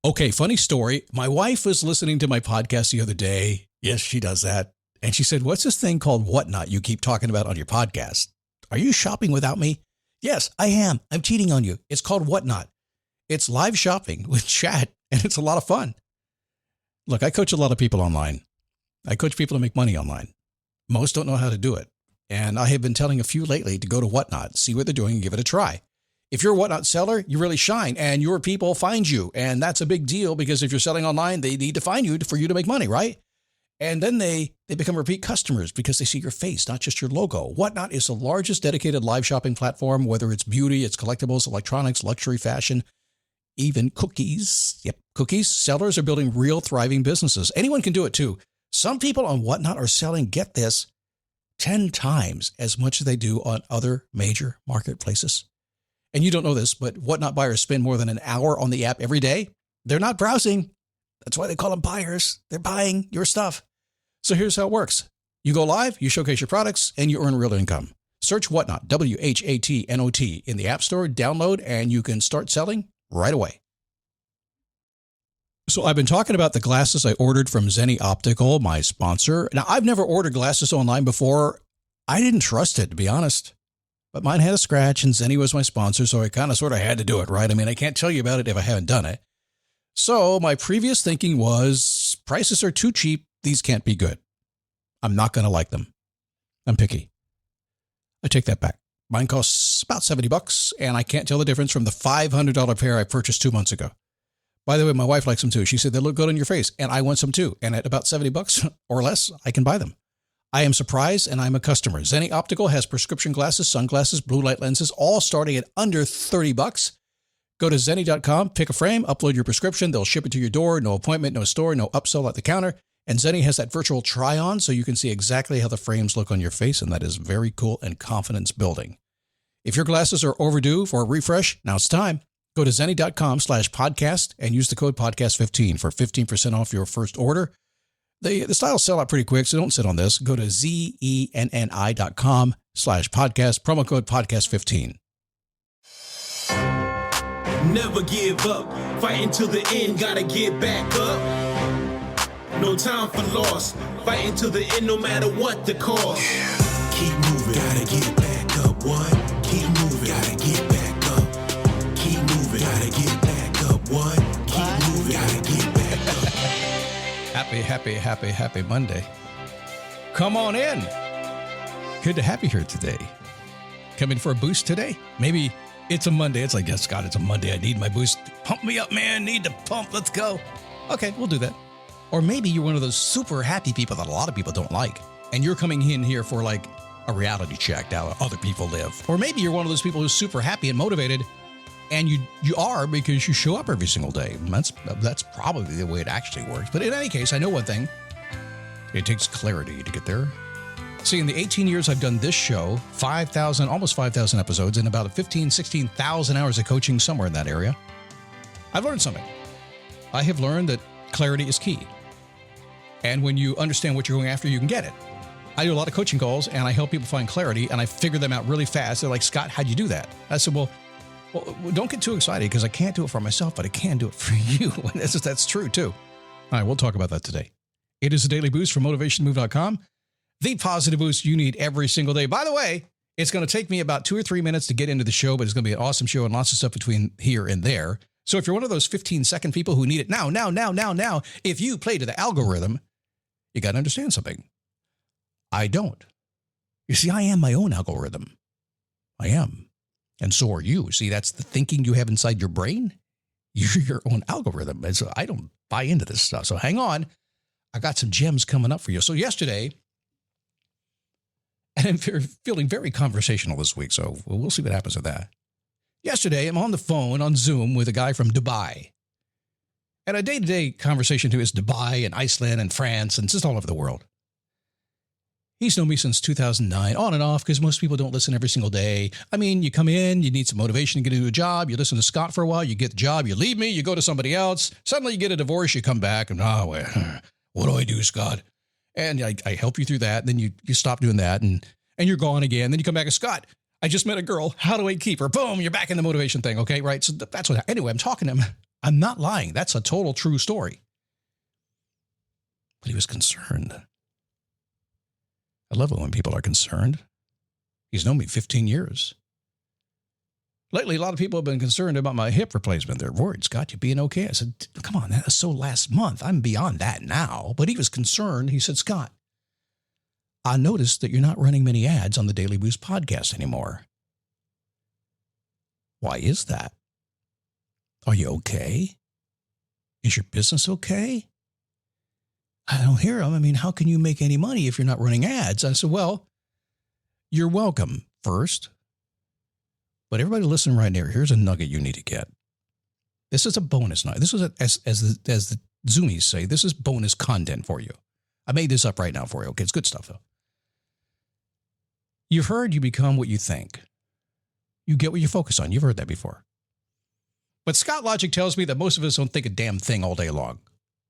Okay, funny story. My wife was listening to my podcast the other day. Yes, she does that. And she said, what's this thing called Whatnot you keep talking about on your podcast? Are you shopping without me? Yes, I am. I'm cheating on you. It's called Whatnot. It's live shopping with chat, and it's a lot of fun. Look, I coach a lot of people online. I coach people to make money online. Most don't know how to do it. And I have been telling a few lately to go to Whatnot, see what they're doing, and give it a try. If you're a Whatnot seller, you really shine, and your people find you. And that's a big deal because if you're selling online, they need to find you for you to make money, right? And then they become repeat customers because they see your face, not just your logo. Whatnot is the largest dedicated live shopping platform, whether it's beauty, it's collectibles, electronics, luxury, fashion, even cookies. Yep, cookies. Sellers are building real thriving businesses. Anyone can do it too. Some people on Whatnot are selling, get this, 10 times as much as they do on other major marketplaces. And you don't know this, but Whatnot buyers spend more than an hour on the app every day. They're not browsing. That's why they call them buyers. They're buying your stuff. So here's how it works. You go live, you showcase your products, and you earn real income. Search Whatnot, WHATNOT, in the App Store, download, and you can start selling right away. So I've been talking about the glasses I ordered from Zenni Optical, my sponsor. Now, I've never ordered glasses online before. I didn't trust it, to be honest. But mine had a scratch, and Zenni was my sponsor, so I kind of sort of had to do it, right? I mean, I can't tell you about it if I haven't done it. So my previous thinking was, prices are too cheap. These can't be good. I'm not going to like them. I'm picky. I take that back. Mine costs about $70, and I can't tell the difference from the $500 pair I purchased 2 months ago. By the way, my wife likes them too. She said they look good on your face, and I want some too. And at about $70 or less, I can buy them. I am surprised, and I'm a customer. Zenni Optical has prescription glasses, sunglasses, blue light lenses, all starting at under $30. Go to Zenni.com, pick a frame, upload your prescription. They'll ship it to your door. No appointment, no store, no upsell at the counter. And Zenni has that virtual try-on, so you can see exactly how the frames look on your face, and that is very cool and confidence building. If your glasses are overdue for a refresh, now it's time. Go to Zenni.com/podcast and use the code podcast15 for 15% off your first order. The styles sell out pretty quick, so don't sit on this. Go to ZENNI.com/podcast, promo code podcast15. Never give up, fighting till the end, gotta get back up. No time for loss, fighting till the end, no matter what the cost. Keep moving, gotta get back up. What? Keep moving, gotta get back up. Keep moving, gotta get back up. What? Keep moving, gotta get back up. Happy Monday. Come on in. Good to have you here today. Coming for a boost today? Maybe it's a Monday. It's like, yes, God, it's a Monday. I need my boost. Pump me up, man. Need to pump. Let's go. Okay, we'll do that. Or maybe you're one of those super happy people that a lot of people don't like, and you're coming in here for like a reality check how other people live. Or maybe you're one of those people who's super happy and motivated, and you are because you show up every single day. That's probably the way it actually works. But in any case, I know one thing. It takes clarity to get there. See, in the 18 years I've done this show, almost 5,000 episodes, and about 16,000 hours of coaching, somewhere in that area, I've learned something. I have learned that clarity is key. And when you understand what you're going after, you can get it. I do a lot of coaching calls, and I help people find clarity, and I figure them out really fast. They're like, Scott, how'd you do that? I said, well, don't get too excited because I can't do it for myself, but I can do it for you. And that's true, too. All right, we'll talk about that today. It is a daily boost from motivationmove.com. The positive boost you need every single day. By the way, it's going to take me about 2 or 3 minutes to get into the show, but it's going to be an awesome show and lots of stuff between here and there. So if you're one of those 15-second people who need it now, if you play to the algorithm, you got to understand something. I don't. You see, I am my own algorithm. I am. And so are you. See, that's the thinking you have inside your brain. You're your own algorithm. And so I don't buy into this stuff. So hang on. I got some gems coming up for you. So yesterday, and I'm feeling very conversational this week, so we'll see what happens with that. Yesterday, I'm on the phone on Zoom with a guy from Dubai. And a day-to-day conversation to is Dubai and Iceland and France and just all over the world. He's known me since 2009, on and off, because most people don't listen every single day. I mean, you come in, you need some motivation to get into a job, you listen to Scott for a while, you get the job, you leave me, you go to somebody else, suddenly you get a divorce, you come back, and what do I do, Scott? And I help you through that, and then you stop doing that, and you're gone again, then you come back and, Scott, I just met a girl. How do I keep her? Boom, you're back in the motivation thing. Okay, right? So that's what, anyway, I'm talking to him. I'm not lying. That's a total true story. But he was concerned. I love it when people are concerned. He's known me 15 years. Lately, a lot of people have been concerned about my hip replacement. They're worried, Scott, you being okay? I said, come on, that was so last month. I'm beyond that now. But he was concerned. He said, Scott, I noticed that you're not running many ads on the Daily Boost podcast anymore. Why is that? Are you okay? Is your business okay? I don't hear him. I mean, how can you make any money if you're not running ads? I said, well, you're welcome first. But everybody listen right there. Here's a nugget you need to get. This is a bonus nugget. This is, as the Zoomies say, this is bonus content for you. I made this up right now for you. Okay, it's good stuff, though. You've heard you become what you think. You get what you focus on. You've heard that before. But Scott Logic tells me that most of us don't think a damn thing all day long.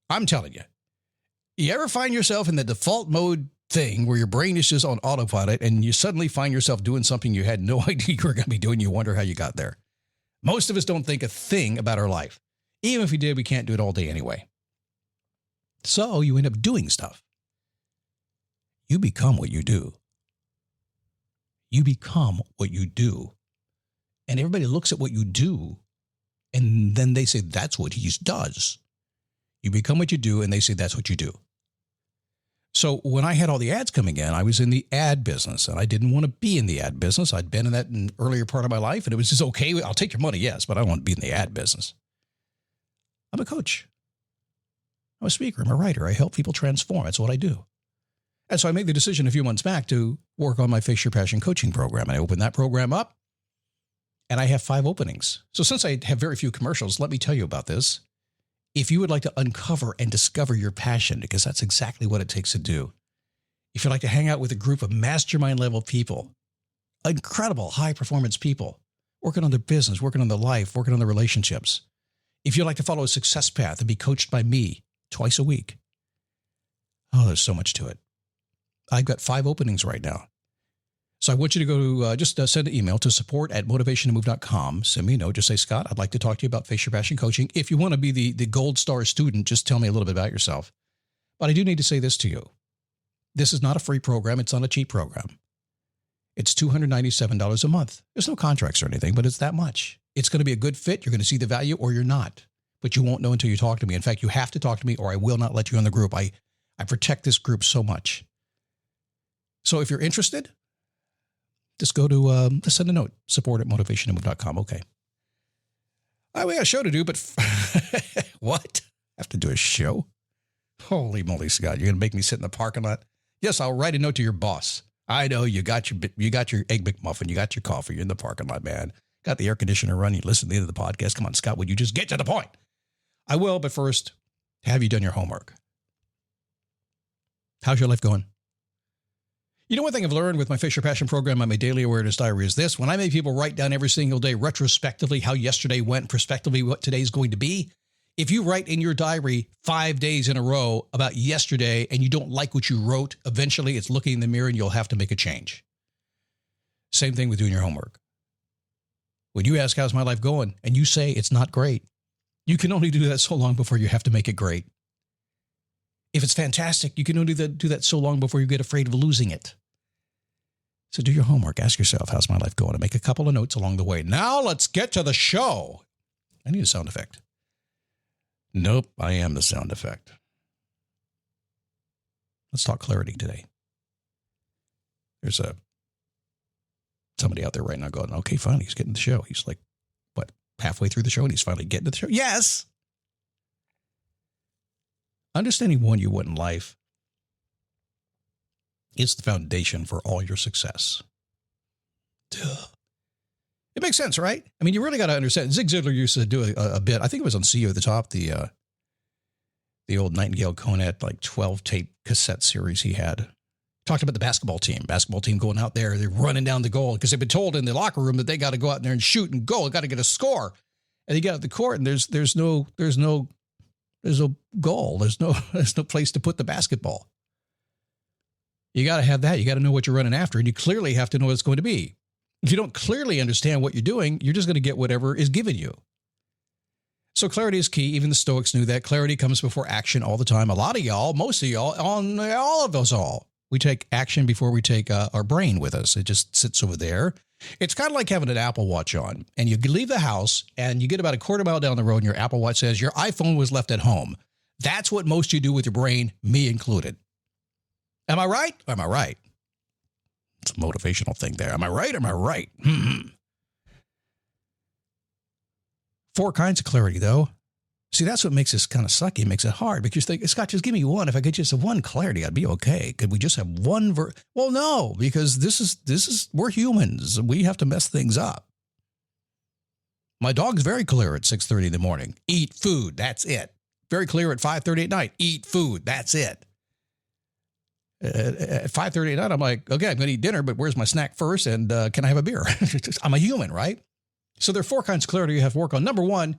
I'm telling you. You ever find yourself in the default mode thing where your brain is just on autopilot and you suddenly find yourself doing something you had no idea you were going to be doing? You wonder how you got there. Most of us don't think a thing about our life. Even if we did, we can't do it all day anyway. So you end up doing stuff. You become what you do. You become what you do. And everybody looks at what you do, and then they say, that's what he does. You become what you do, and they say, that's what you do. So when I had all the ads coming in, I was in the ad business, and I didn't want to be in the ad business. I'd been in that in an earlier part of my life, and it was just, okay, I'll take your money, yes, but I don't want to be in the ad business. I'm a coach. I'm a speaker. I'm a writer. I help people transform. That's what I do. And so I made the decision a few months back to work on my Face Your Passion coaching program. And I opened that program up, and I have 5 openings. So since I have very few commercials, let me tell you about this. If you would like to uncover and discover your passion, because that's exactly what it takes to do. If you'd like to hang out with a group of mastermind level people, incredible high performance people, working on their business, working on their life, working on their relationships. If you'd like to follow a success path and be coached by me twice a week. Oh, there's so much to it. I've got 5 openings right now. So I want you to go to, just send an email to support@motivationtomove.com. Send me a note. Just say, Scott, I'd like to talk to you about Face Your Passion coaching. If you want to be the gold star student, just tell me a little bit about yourself. But I do need to say this to you. This is not a free program. It's not a cheap program. It's $297 a month. There's no contracts or anything, but it's that much. It's going to be a good fit. You're going to see the value or you're not. But you won't know until you talk to me. In fact, you have to talk to me or I will not let you in the group. I protect this group so much. So if you're interested, just go to, just send a note, support@motivationtomove.com. Okay. All right, we got a show to do, but what? I have to do a show? Holy moly, Scott, you're going to make me sit in the parking lot? Yes, I'll write a note to your boss. I know you got your Egg McMuffin, you got your coffee, you're in the parking lot, man. Got the air conditioner running, you listen to the end of the podcast. Come on, Scott, would you just get to the point? I will, but first, have you done your homework? How's your life going? You know, one thing I've learned with my Face Your Passion program on my daily awareness diary is this. When I make people write down every single day retrospectively how yesterday went, prospectively what today's going to be, if you write in your diary 5 days in a row about yesterday and you don't like what you wrote, eventually it's looking in the mirror and you'll have to make a change. Same thing with doing your homework. When you ask, how's my life going? And you say it's not great, you can only do that so long before you have to make it great. If it's fantastic, you can only do that so long before you get afraid of losing it. So do your homework. Ask yourself, how's my life going? And make a couple of notes along the way. Now let's get to the show. I need a sound effect. Nope, I am the sound effect. Let's talk clarity today. There's somebody out there right now going, okay, fine, he's getting the show. He's like, what, halfway through the show and he's finally getting to the show? Yes! Understanding what you want in life is the foundation for all your success. Duh. It makes sense, right? I mean, you really got to understand. Zig Ziglar used to do a bit. I think it was on CEO at the Top, the old Nightingale Conant, like 12-tape cassette series he had. Talked about the basketball team going out there. They're running down the goal because they've been told in the locker room that they got to go out there and shoot and goal. Got to get a score. And they get out the court and there's no goal. There's no place to put the basketball. You got to have that. You got to know what you're running after, and you clearly have to know what it's going to be. If you don't clearly understand what you're doing, you're just going to get whatever is given you. So clarity is key. Even the Stoics knew that. Clarity comes before action all the time. A lot of y'all, most of y'all, all of us all, we take action before we take our brain with us. It just sits over there. It's kind of like having an Apple Watch on, and you leave the house and you get about a quarter mile down the road and your Apple Watch says your iPhone was left at home. That's what most of you do with your brain, me included. Am I right? Or am I right? It's a motivational thing there. Am I right? Or am I right? Four kinds of clarity, though. See, that's what makes this kind of sucky, makes it hard, because you think, Scott, just give me one. If I get just one clarity, I'd be okay. Could we just have one? Well, no, because this is we're humans. We have to mess things up. My dog's very clear at 6:30 in the morning. Eat food. That's it. Very clear at 5:30 at night. Eat food. That's it. At 5:30 at night, I'm like, okay, I'm going to eat dinner, but where's my snack first? And can I have a beer? I'm a human, right? So there are four kinds of clarity you have to work on. Number one,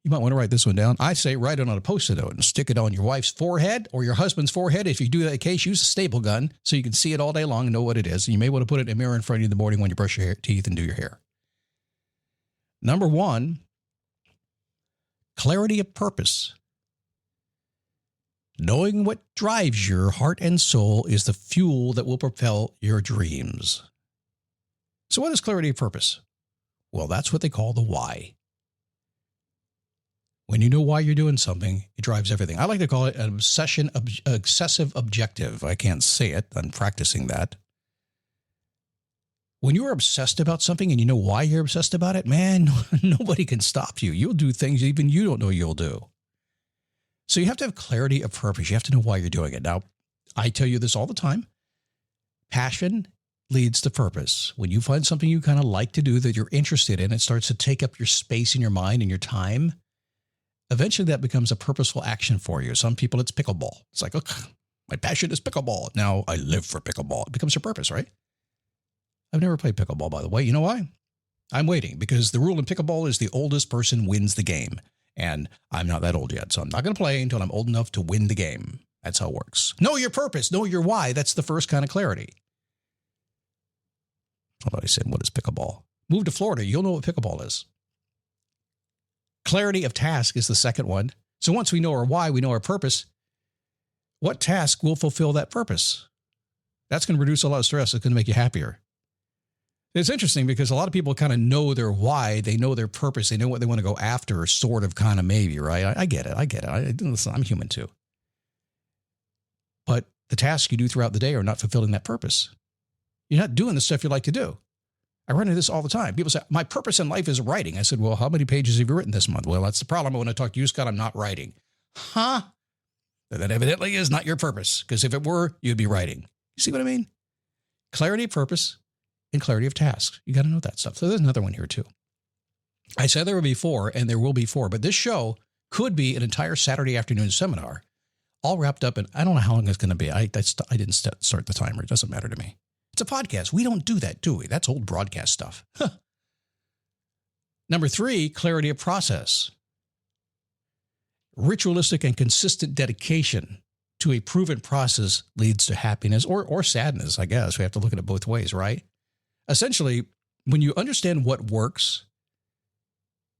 you might want to write this one down. I say write it on a Post-it note and stick it on your wife's forehead or your husband's forehead. If you do that in case, use a staple gun so you can see it all day long and know what it is. And you may want to put it in a mirror in front of you in the morning when you brush your teeth and do your hair. Number one, clarity of purpose. Knowing what drives your heart and soul is the fuel that will propel your dreams. So what is clarity of purpose? Well, that's what they call the why. When you know why you're doing something, it drives everything. I like to call it an excessive objective. I can't say it. I'm practicing that. When you're obsessed about something and you know why you're obsessed about it, man, nobody can stop you. You'll do things even you don't know you'll do. So you have to have clarity of purpose. You have to know why you're doing it. Now, I tell you this all the time. Passion leads to purpose. When you find something you kind of like to do that you're interested in, it starts to take up your space in your mind and your time. Eventually, that becomes a purposeful action for you. Some people, it's pickleball. It's like, look, my passion is pickleball. Now I live for pickleball. It becomes your purpose, right? I've never played pickleball, by the way. You know why? I'm waiting because the rule in pickleball is the oldest person wins the game. And I'm not that old yet, so I'm not going to play until I'm old enough to win the game. That's how it works. Know your purpose. Know your why. That's the first kind of clarity. Somebody said, what is pickleball? Move to Florida. You'll know what pickleball is. Clarity of task is the second one. So once we know our why, we know our purpose, what task will fulfill that purpose? That's going to reduce a lot of stress. It's going to make you happier. It's interesting because a lot of people kind of know their why. They know their purpose. They know what they want to go after, sort of, kind of, maybe, right? I get it. Listen, I'm human too. But the tasks you do throughout the day are not fulfilling that purpose. You're not doing the stuff you like to do. I run into this all the time. People say, my purpose in life is writing. I said, well, how many pages have you written this month? Well, that's the problem. When I talk to you, Scott, I'm not writing. Huh? That evidently is not your purpose, because if it were, you'd be writing. You see what I mean? Clarity of purpose and clarity of task. You got to know that stuff. So there's another one here too. I said there will be four, and there will be four, but this show could be an entire Saturday afternoon seminar, all wrapped up in, I don't know how long it's going to be. I didn't start the timer. It doesn't matter to me. It's a podcast. We don't do that, do we? That's old broadcast stuff. Number three, clarity of process. Ritualistic and consistent dedication to a proven process leads to happiness or sadness, I guess. We have to look at it both ways, right? Essentially, when you understand what works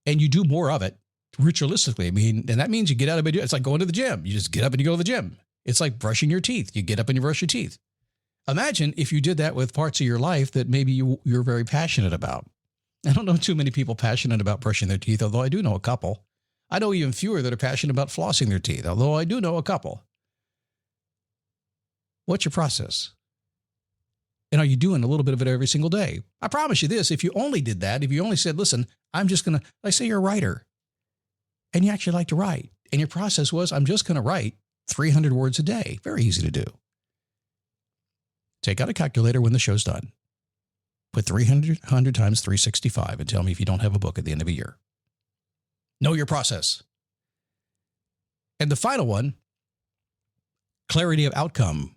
and you do more of it ritualistically, and that means you get out of bed. It's like going to the gym. You just get up and you go to the gym. It's like brushing your teeth. You get up and you brush your teeth. Imagine if you did that with parts of your life that maybe you're very passionate about. I don't know too many people passionate about brushing their teeth, although I do know a couple. I know even fewer that are passionate about flossing their teeth, although I do know a couple. What's your process? And are you doing a little bit of it every single day? I promise you this, if you only did that, if you only said, listen, I'm just going to, like say you're a writer, and you actually like to write, and your process was, I'm just going to write 300 words a day. Very easy to do. Take out a calculator when the show's done. Put 300 times 365 and tell me if you don't have a book at the end of a year. Know your process. And the final one, clarity of outcome,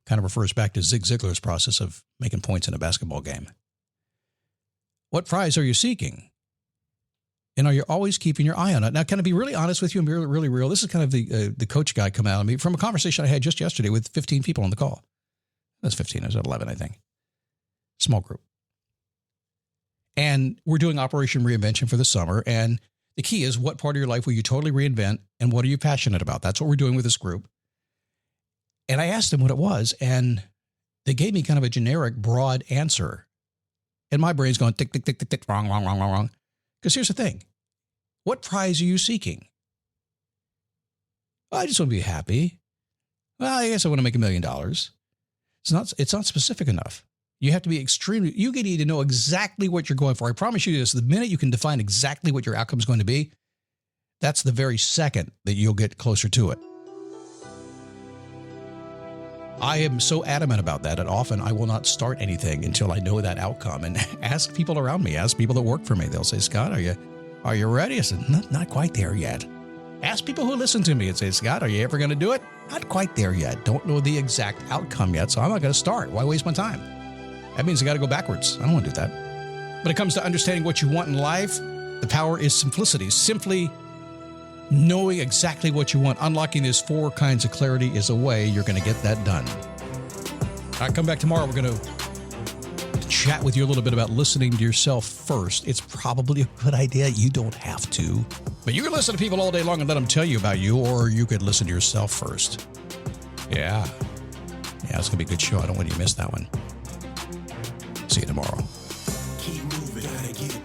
kind of refers back to Zig Ziglar's process of making points in a basketball game. What prize are you seeking? And are you always keeping your eye on it? Now, can I be really honest with you and be really real? This is kind of the coach guy come out of me from a conversation I had just yesterday with 15 people on the call. That's 15. I was at 11, I think. Small group. And we're doing Operation Reinvention for the summer. And the key is, what part of your life will you totally reinvent? And what are you passionate about? That's what we're doing with this group. And I asked them what it was. And they gave me kind of a generic, broad answer. And my brain's going tick, tick, tick, tick, tick, wrong, wrong, wrong, wrong, wrong. Because here's the thing. What prize are you seeking? Well, I just want to be happy. Well, I guess I want to make $1 million. It's not specific enough. You have to be you need to know exactly what you're going for. I promise you this, the minute you can define exactly what your outcome is going to be, that's the very second that you'll get closer to it. I am so adamant about that often I will not start anything until I know that outcome, and ask people around me, ask people that work for me. They'll say, Scott, are you ready? I said, not quite there yet. Ask people who listen to me and say, Scott, are you ever going to do it? Not quite there yet. Don't know the exact outcome yet, so I'm not going to start. Why waste my time? That means I got to go backwards. I don't want to do that. When it comes to understanding what you want in life, the power is simplicity. Simply knowing exactly what you want, unlocking these 4 kinds of clarity is a way you're going to get that done. All right, come back tomorrow. We're going to chat with you a little bit about listening to yourself first. It's probably a good idea. You don't have to. But you can listen to people all day long and let them tell you about you, or you could listen to yourself first. Yeah, it's going to be a good show. I don't want you to miss that one. See you tomorrow. Keep moving, gotta get